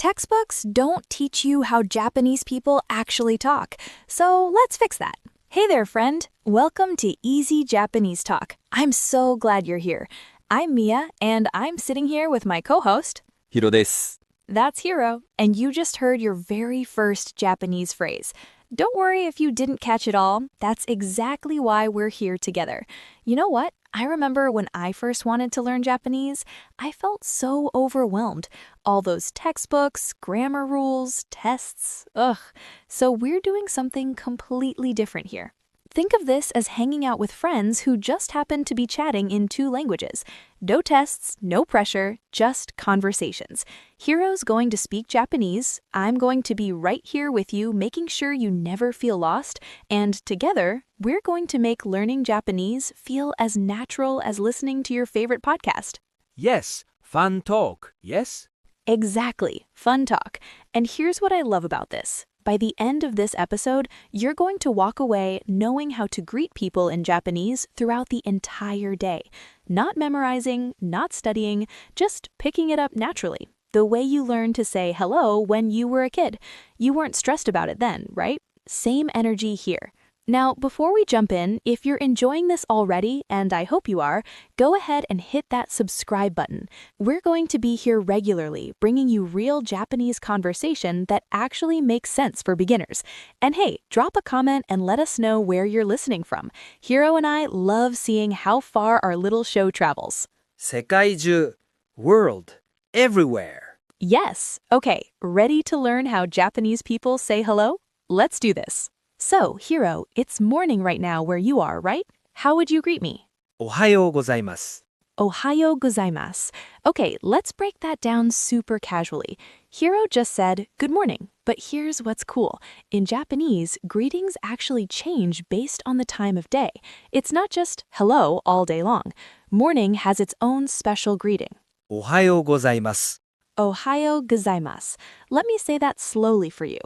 Textbooks don't teach you how Japanese people actually talk, so let's fix that. Hey there, friend. Welcome to Easy Japanese Talk. I'm so glad you're here. I'm Mia, and I'm sitting here with my co-host, Hiro です。 That's Hiro, and you just heard your very first Japanese phrase. Don't worry if you didn't catch it all. That's exactly why we're here together. You know what? I remember when I first wanted to learn Japanese, I felt so overwhelmed. All those textbooks, grammar rules, tests, ugh. So we're doing something completely different here. Think of this as hanging out with friends who just happen to be chatting in two languages. No tests, no pressure, just conversations. Hiro's going to speak Japanese. I'm going to be right here with you, making sure you never feel lost. And together, we're going to make learning Japanese feel as natural as listening to your favorite podcast. Yes, fun talk, yes? Exactly, fun talk. And here's what I love about this. By the end of this episode, you're going to walk away knowing how to greet people in Japanese throughout the entire day. Not memorizing, not studying, just picking it up naturally. The way you learned to say hello when you were a kid. You weren't stressed about it then, right? Same energy here. Now, before we jump in, if you're enjoying this already, and I hope you are, go ahead and hit that subscribe button. We're going to be here regularly, bringing you real Japanese conversation that actually makes sense for beginners. And hey, drop a comment and let us know where you're listening from. Hiro and I love seeing how far our little show travels. 世界中, world, everywhere. Yes. Okay, ready to learn how Japanese people say hello? Let's do this. So, Hiro, it's morning right now where you are, right? How would you greet me? Ohayou gozaimasu. Ohayou gozaimasu. Okay, let's break that down super casually. Hiro just said, good morning. But here's what's cool. In Japanese, greetings actually change based on the time of day. It's not just hello all day long. Morning has its own special greeting. Ohayou gozaimasu. Ohayou gozaimasu. Let me say that slowly for you.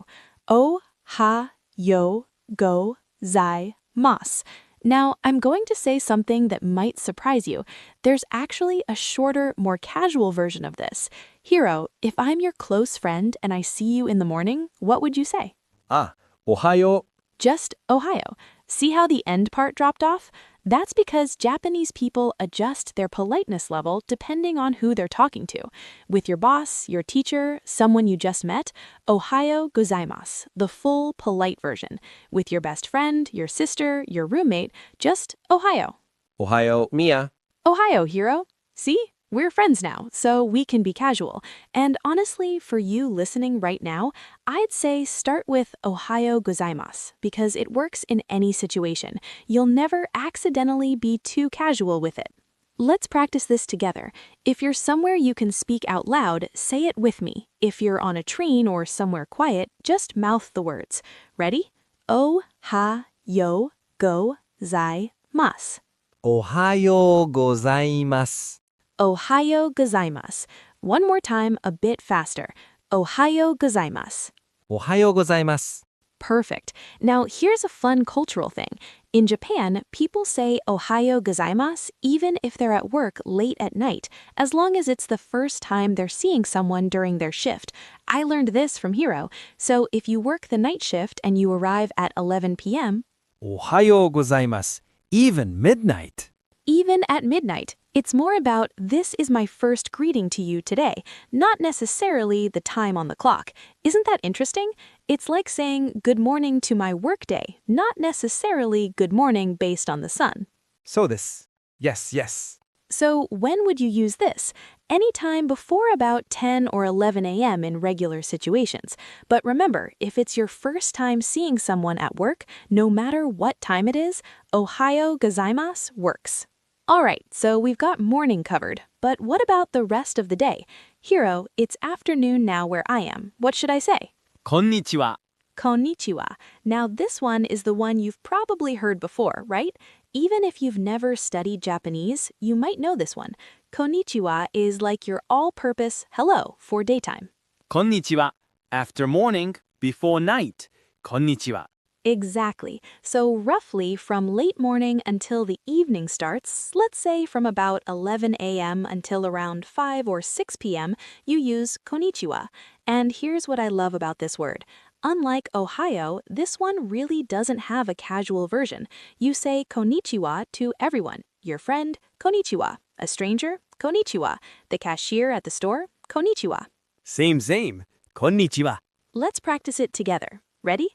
O-ha-yo go-zai-mas. Now, I'm going to say something that might surprise you. There's actually a shorter, more casual version of this. Hiro, if I'm your close friend and I see you in the morning, what would you say? Ohayou. Just Ohio. See how the end part dropped off? That's because Japanese people adjust their politeness level depending on who they're talking to. With your boss, your teacher, someone you just met, Ohayou gozaimasu, the full polite version. With your best friend, your sister, your roommate, just Ohayou. Ohayou, Mia. Ohayou, Hiro. See? We're friends now, so we can be casual. And honestly, for you listening right now, I'd say start with Ohayou gozaimasu because it works in any situation. You'll never accidentally be too casual with it. Let's practice this together. If you're somewhere you can speak out loud, say it with me. If you're on a train or somewhere quiet, just mouth the words. Ready? Ohayou gozaimasu. Ohayou gozaimasu. Ohayou gozaimasu. One more time, a bit faster. Ohayou gozaimasu. Ohayou gozaimasu. Perfect. Now, here's a fun cultural thing. In Japan, people say Ohayou gozaimasu even if they're at work late at night, as long as it's the first time they're seeing someone during their shift. I learned this from Hiro. So if you work the night shift and you arrive at 11 p.m., Ohayou gozaimasu. Even midnight. even at midnight, it's more about this is my first greeting to you today, not necessarily the time on the clock. Isn't that interesting? It's like saying good morning to my workday, not necessarily good morning based on the sun. そうです. Yes, yes. So when would you use this? Anytime before about 10 or 11 a.m. in regular situations. But remember, if it's your first time seeing someone at work, no matter what time it is, Ohayou gozaimasu works. All right, so we've got morning covered, but what about the rest of the day? Hiro, it's afternoon now where I am. What should I say? Konnichiwa. Konnichiwa. Now this one is the one you've probably heard before, right? Even if you've never studied Japanese, you might know this one. Konnichiwa is like your all-purpose hello for daytime. Konnichiwa. After morning, before night. Konnichiwa. Exactly. So roughly from late morning until the evening starts, let's say from about 11 a.m. until around 5 or 6 p.m., you use konnichiwa. And here's what I love about this word. Unlike Ohio, this one really doesn't have a casual version. You say konnichiwa to everyone. Your friend, konnichiwa. A stranger, konnichiwa. The cashier at the store, konnichiwa. Same, same. Konnichiwa. Let's practice it together. Ready?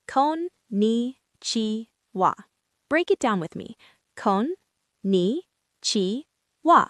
Kon, ni, chi, wa. Break it down with me. Kon, ni, chi, wa.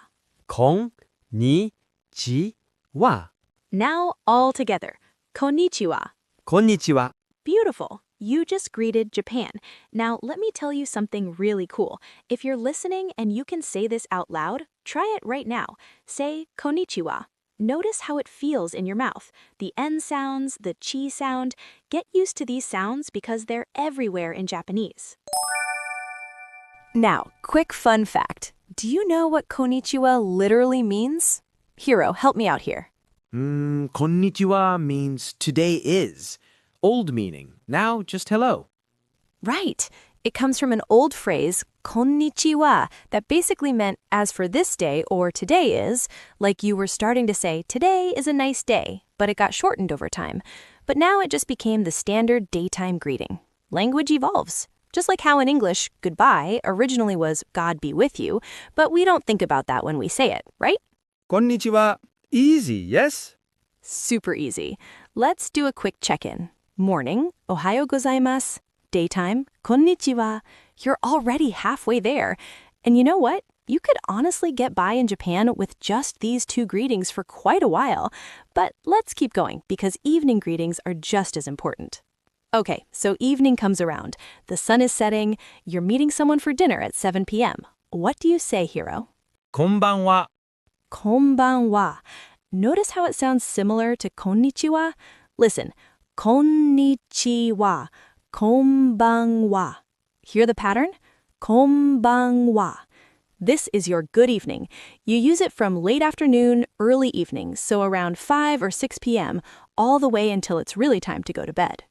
Kon, ni, chi, wa. Now all together. Konnichiwa. Konnichiwa. Beautiful. You just greeted Japan. Now let me tell you something really cool. If you're listening and you can say this out loud, try it right now. Say konnichiwa. Notice how it feels in your mouth. The N sounds, the chi sound. Get used to these sounds because they're everywhere in Japanese. Now, quick fun fact. Do you know what konnichiwa literally means? Hiro, help me out here. Konnichiwa means today is. Old meaning. Now just hello. Right. It comes from an old phrase, konnichiwa, that basically meant as for this day or today is, like you were starting to say today is a nice day, but it got shortened over time. But now it just became the standard daytime greeting. Language evolves. Just like how in English, goodbye originally was God be with you, but we don't think about that when we say it, right? Konnichiwa. Easy, yes? Super easy. Let's do a quick check-in. Morning, Ohayou Gozaimasu. Daytime, konnichiwa. You're already halfway there. And you know what? You could honestly get by in Japan with just these two greetings for quite a while. But let's keep going because evening greetings are just as important. Okay, so evening comes around. The sun is setting. You're meeting someone for dinner at 7 p.m. What do you say, Hiro? Konbanwa. Konbanwa. Notice how it sounds similar to konnichiwa? Listen, konnichiwa. Konbanwa. Hear the pattern? Konbanwa. This is your good evening. You use it from late afternoon, early evening, so around 5 or 6 p.m., all the way until it's really time to go to bed.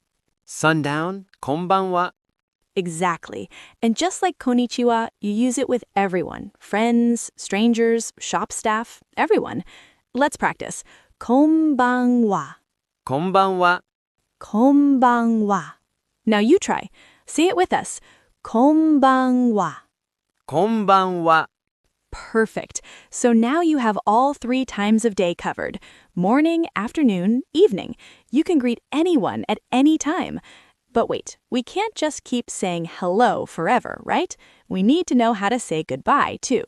Sundown, konbanwa. Exactly. And just like konnichiwa, you use it with everyone. Friends, strangers, shop staff, everyone. Let's practice. Konbanwa. Konbanwa. Konbanwa. Now you try. Say it with us. Konbanwa. Konbanwa. Perfect. So now you have all 3 times of day covered. Morning, afternoon, evening. You can greet anyone at any time. But wait, we can't just keep saying hello forever, right? We need to know how to say goodbye, too.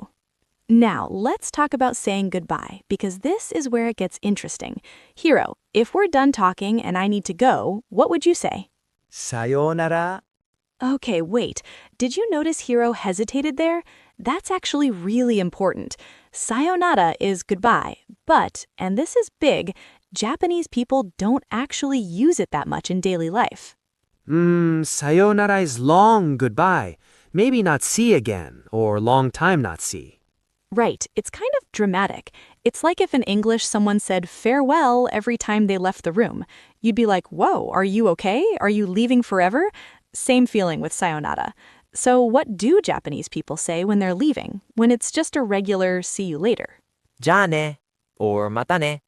Now, let's talk about saying goodbye, because this is where it gets interesting. Hiro, if we're done talking and I need to go, what would you say? Sayonara. Okay, wait. Did you notice Hiro hesitated there? That's actually really important. Sayonara is goodbye, but, and this is big, Japanese people don't actually use it that much in daily life. Sayonara is long goodbye. Maybe not see again, or long time not see. Right, it's kind of dramatic. It's like if in English someone said farewell every time they left the room. You'd be like, whoa, are you okay? Are you leaving forever? Same feeling with sayonara. So what do Japanese people say when they're leaving, when it's just a regular see you later? じゃあね or またね.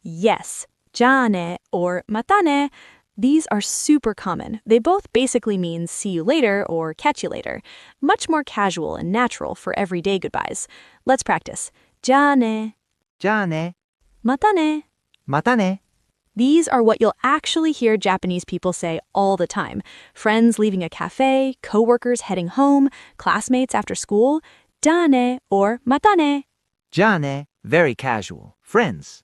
Yes, じゃあね or またね. These are super common. They both basically mean see you later or catch you later. Much more casual and natural for everyday goodbyes. Let's practice. じゃあね. じゃあね. またね. またね. These are what you'll actually hear Japanese people say all the time. Friends leaving a cafe, coworkers heading home, classmates after school. じゃあね or またね. じゃあね. Very casual. Friends.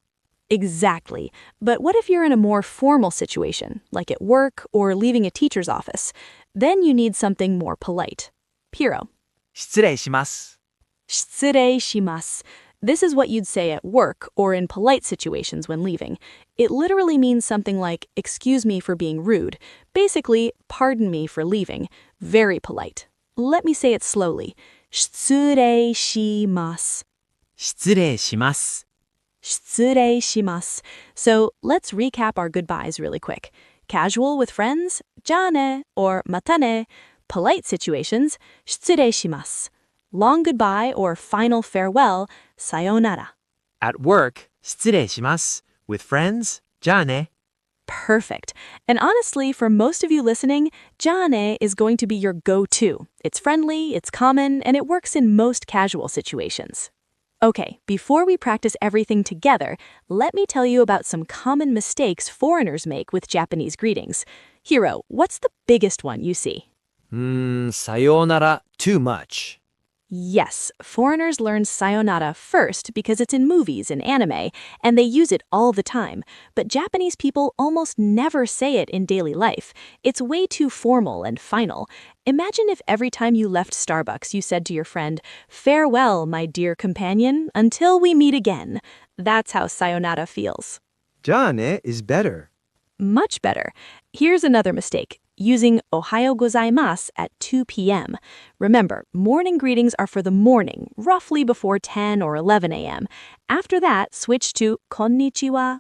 Exactly. But what if you're in a more formal situation, like at work or leaving a teacher's office? Then you need something more polite. Hiro. 失礼します. 失礼します. This is what you'd say at work or in polite situations when leaving. It literally means something like, excuse me for being rude. Basically, pardon me for leaving. Very polite. Let me say it slowly. 失礼します. 失礼します. 失礼します. So let's recap our goodbyes really quick. Casual with friends, じゃあね or またね. Polite situations, 失礼します. Long goodbye or final farewell, さよなら. At work, 失礼します. With friends, じゃあね. Perfect. And honestly, for most of you listening, じゃあね is going to be your go-to. It's friendly, it's common, and it works in most casual situations. Okay, before we practice everything together, let me tell you about some common mistakes foreigners make with Japanese greetings. Hiro, what's the biggest one you see? さよなら too much. Yes, foreigners learn sayonara first because it's in movies and anime, and they use it all the time. But Japanese people almost never say it in daily life. It's way too formal and final. Imagine if every time you left Starbucks you said to your friend, "Farewell, my dear companion, until we meet again." That's how sayonara feels. じゃあね is better. Much better. Here's another mistake. Using Ohayou Gozaimasu at 2 p.m. Remember, morning greetings are for the morning, roughly before 10 or 11 a.m. After that, switch to Konnichiwa.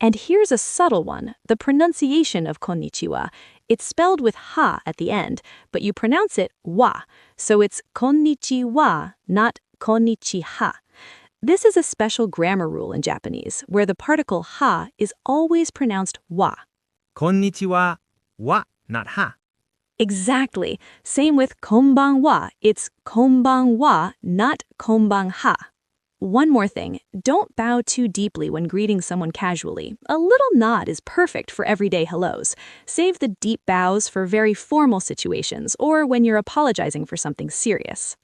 And here's a subtle one, the pronunciation of Konnichiwa. It's spelled with ha at the end, but you pronounce it wa. So it's Konnichiwa, not Konnichiha. This is a special grammar rule in Japanese, where the particle ha is always pronounced wa. Konnichiwa, wa, not ha. Exactly. Same with Konbanwa. It's Konbanwa, not Konbanha. One more thing. Don't bow too deeply when greeting someone casually. A little nod is perfect for everyday hellos. Save the deep bows for very formal situations or when you're apologizing for something serious.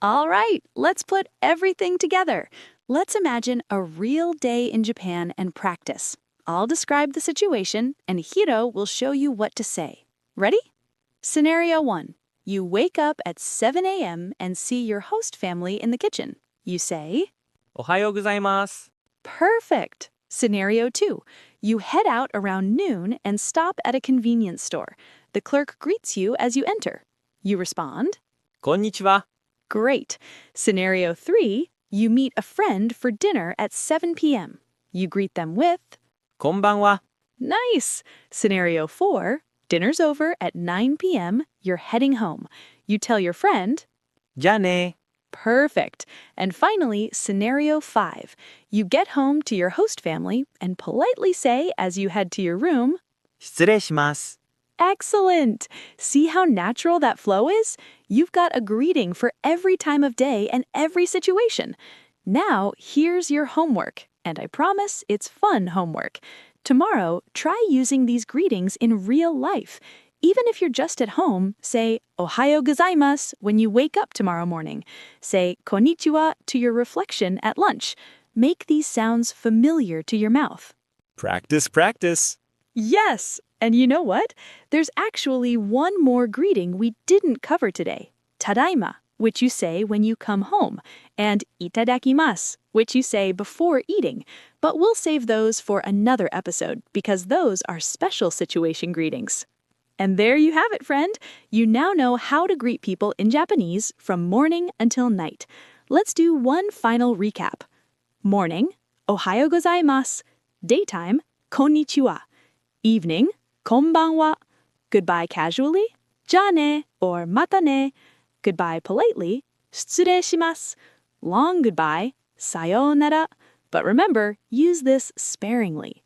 All right, let's put everything together. Let's imagine a real day in Japan and practice. I'll describe the situation, and Hiro will show you what to say. Ready? Scenario 1. You wake up at 7 a.m. and see your host family in the kitchen. You say, おはようございます. Perfect. Scenario 2. You head out around noon and stop at a convenience store. The clerk greets you as you enter. You respond, こんにちは. Great. Scenario 3. You meet a friend for dinner at 7 p.m. You greet them with, こんばんは. Nice. Scenario 4. Dinner's over at 9 p.m. You're heading home. You tell your friend, じゃあね. Perfect. And finally, scenario 5. You get home to your host family and politely say as you head to your room, 失礼します. Excellent. See how natural that flow is? You've got a greeting for every time of day and every situation. Now, here's your homework. And I promise it's fun homework. Tomorrow, try using these greetings in real life. Even if you're just at home, say Ohayou Gozaimasu when you wake up tomorrow morning. Say Konnichiwa to your reflection at lunch. Make these sounds familiar to your mouth. Practice, practice. Yes! And you know what? There's actually one more greeting we didn't cover today. Tadaima, which you say when you come home, and itadakimasu, which you say before eating. But we'll save those for another episode because those are special situation greetings. And there you have it, friend. You now know how to greet people in Japanese from morning until night. Let's do one final recap. Morning, Ohayou gozaimasu. Daytime, Konnichiwa. Evening, Konbanwa. Goodbye casually, じゃあね or またね. Goodbye politely, 失礼します. Long goodbye, さようなら. But remember, use this sparingly.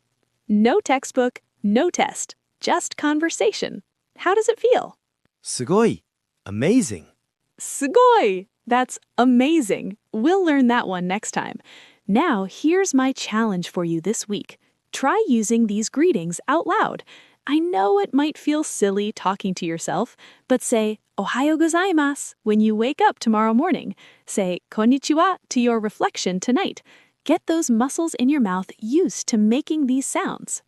No textbook, no test, just conversation. How does it feel? すごい. Amazing. すごい! That's amazing. We'll learn that one next time. Now, here's my challenge for you this week. Try using these greetings out loud. I know it might feel silly talking to yourself, but say Ohayou gozaimasu when you wake up tomorrow morning. Say Konnichiwa to your reflection tonight. Get those muscles in your mouth used to making these sounds.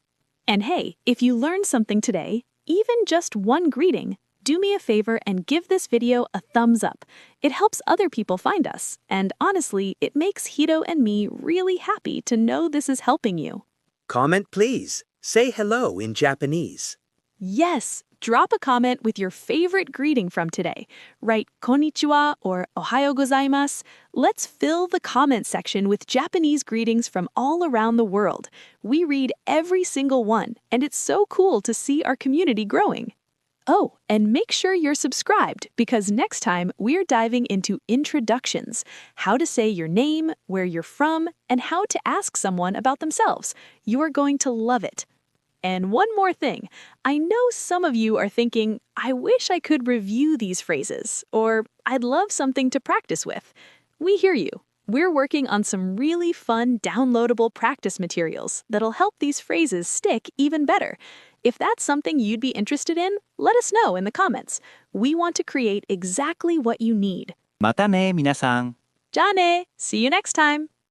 And hey, if you learned something today, even just one greeting, do me a favor and give this video a thumbs up. It helps other people find us, and honestly, it makes Hiro and me really happy to know this is helping you. Comment please. Say hello in Japanese. Yes, drop a comment with your favorite greeting from today. Write Konnichiwa or Ohayou Gozaimasu. Let's fill the comment section with Japanese greetings from all around the world. We read every single one, and it's so cool to see our community growing. Oh, and make sure you're subscribed because next time we're diving into introductions, how to say your name, where you're from, and how to ask someone about themselves. You're going to love it. And one more thing, I know some of you are thinking, I wish I could review these phrases, or I'd love something to practice with. We hear you. We're working on some really fun downloadable practice materials that'll help these phrases stick even better. If that's something you'd be interested in, let us know in the comments. We want to create exactly what you need. またね、皆さん。じゃあね! See you next time!